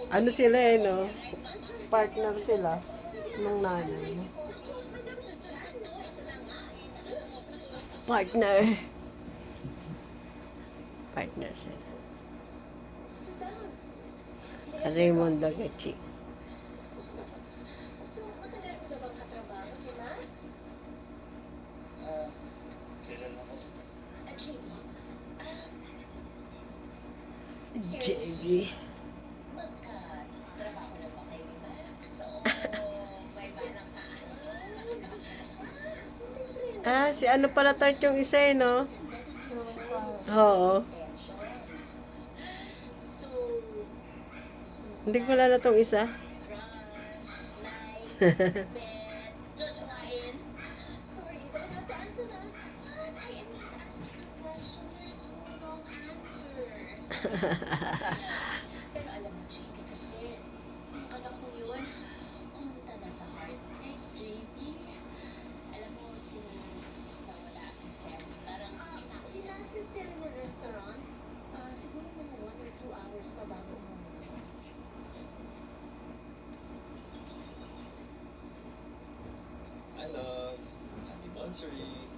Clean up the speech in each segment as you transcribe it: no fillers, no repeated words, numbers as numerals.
Ano sila eh, no? Partner sila ng nanay. Partner. Partner sila. Raymond Dagachi. So, matagal mo na bang katrabaho si Max? Kailan ako? JB, JV. magka-trabaho na ba kayo ni Max? O may balak ka? Si ano pala tart yung isa eh, no? Oo. So, gusto mo Hindi ko lala tong isa. crush, like, bet, jojowain? Sorry, you don't have to answer that. What? I am just asking a question. There's no wrong answer. Pero alam mo, JB, kasi ang anak ko yun, pumunta na sa heartbreak, JB. Alam mo, since nawala si Sam, parang si Max is still in the restaurant. Siguro mga 1 or 2 hours pa bago umuwi. Hi, love. Happy Monthsary.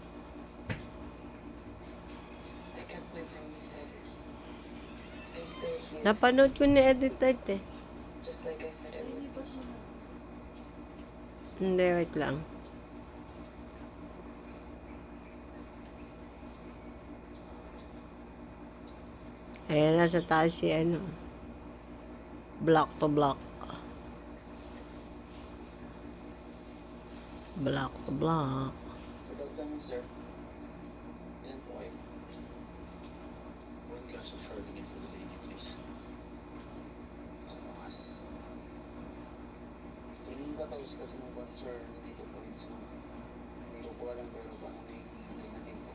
I kept my promise, Evie. I'm still here, Napanood ko ni Edit Tart eh. just like I said I would be. Hindi, wait lang. Ayan, nasa taas si ano. Block to block. Block to block. Without time, sir. Ilan po kayo? One glass of Chardonnay for the lady, please. Sa wakas. Tuloy yung kataos kasi ng concern dito po rin sa mga. Hindi ko po alam pero paano may hihintay na dito.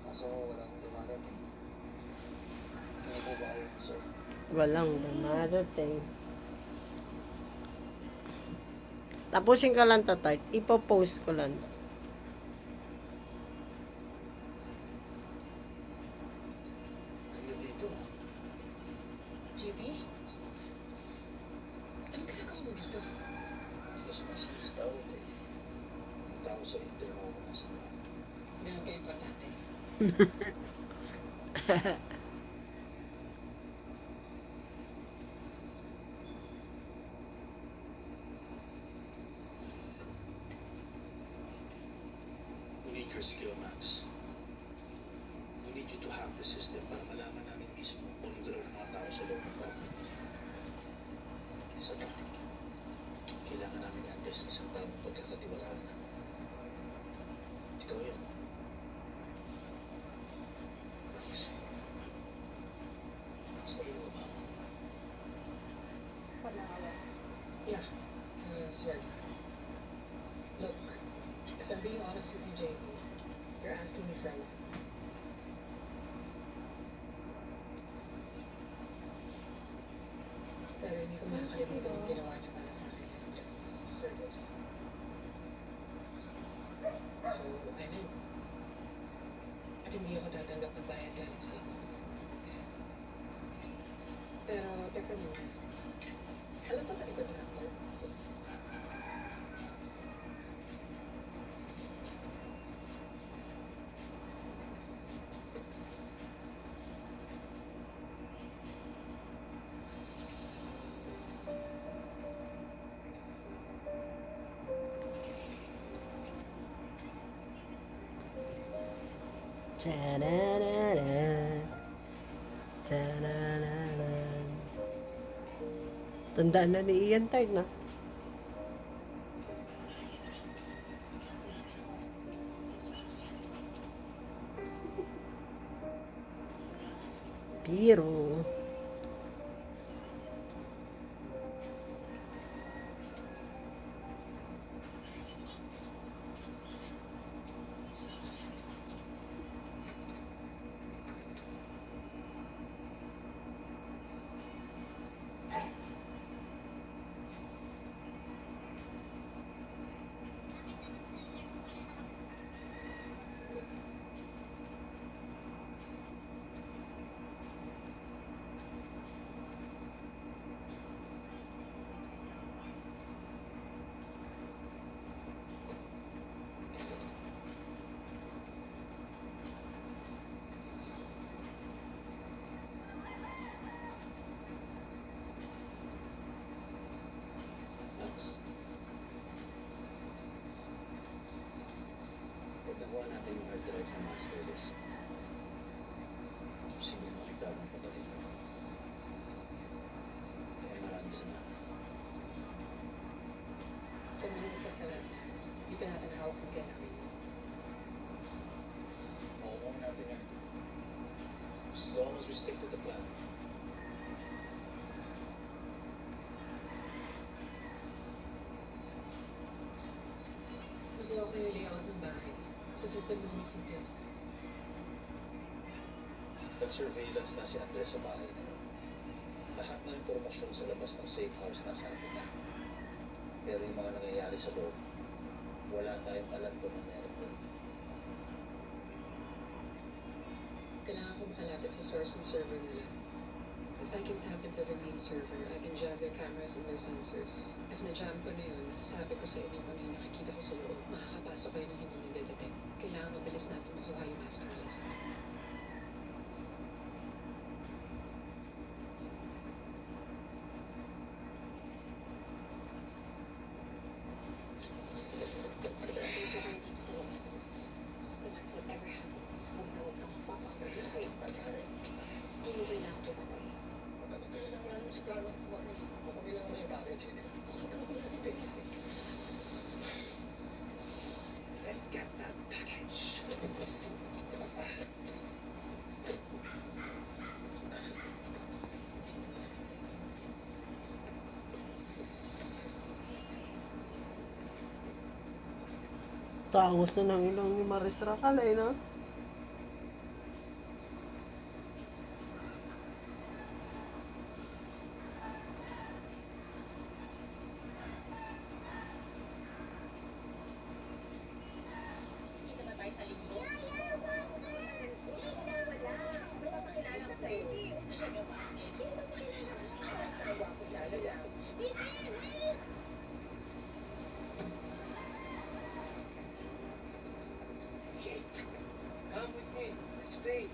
Kaso wala akong dumadating. Hindi po ba kayo, sir? Walang dumarating. Tapusin ko lang to, Tart. Ipo-post ko lang. Ganda dito. JB? Anong ginagawa mo dito? Hindi ka sumasagot sa tao ko eh. Tao sa interview ako nasa mga. Ganun ka importante. We need your skill, Max. We need you to hack the system para malaman namin mismo kung anong galaw ng mga tao sa loob ng company. Isa pa, kailangan namin i-address isang tamang pagkakatiwalaan namin. Ikaw yun. Max. Sabi mo ba? Yeah, sorry. Look, if I'm being honest with you, JB, you're asking me for a lot. Pero hindi ko makakalimutan yung ginawa niya para sa akin, Andres. Sort of. So, I'm in. At hindi ako tatanggap ng bayad galing sa inyo. Pero, teka muna. Alam ba tayo contractor? Tadadada. Tadadada. Tandaan na ni Ian Tart na. Biro. magawa natin yung hard drive ng master list. Posibleng makita ng pagaling. Kaya maraming salamat. Kami na nagpasalamat. Hindi pa natin hawak ang kailangan. Makukuha natin yan. As long as we stick to the plan. Nakuha ko yung layout ng bahay sa system ng munisipyo. Nag-surveillance na si Andres sa bahay na yun. Lahat ng impormasyon sa labas ng safe house nasa atin na. Pero yung mga nangyayari sa loob, wala tayong alam kung ano meron doon. Kailangan ko makalapit sa source ng server nila. If I can tap into their main server, I can jam their cameras and their sensors. If na-jam ko na yun, masasabi ko sa inyo kung ano yung nakikita ko sa loob. Makakapasok kayo ng hindi nagdedetect. Kailangan mabilis natin makuha yung master list. Dito sa labas. Tomas, whatever happens, huwag kang magpapakamatay. Hindi mo kailangan pumatay. Huwag ka magkalala, wala naman si Plano kung kumain. Kukunin lang naman yung package. Okay kang umiyak sa basic. Let's get that package. Tangos na ng ilong ni Maris Racal eh, no? Hindi naman tayo sa linggo. Wala. May papakilala ko sa'yo. Talaga ba? Sino ba pakilala ko? Basta wapo lalo lang. Come with me. Let's play.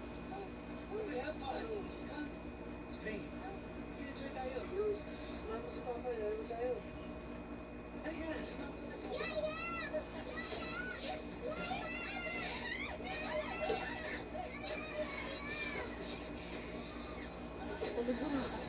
We have fun. Come. Let's play. Enjoy tayo. Sumama ko si Papa. Lalo tayo. Halika na. Sumama ko na si Papa. Ano ba?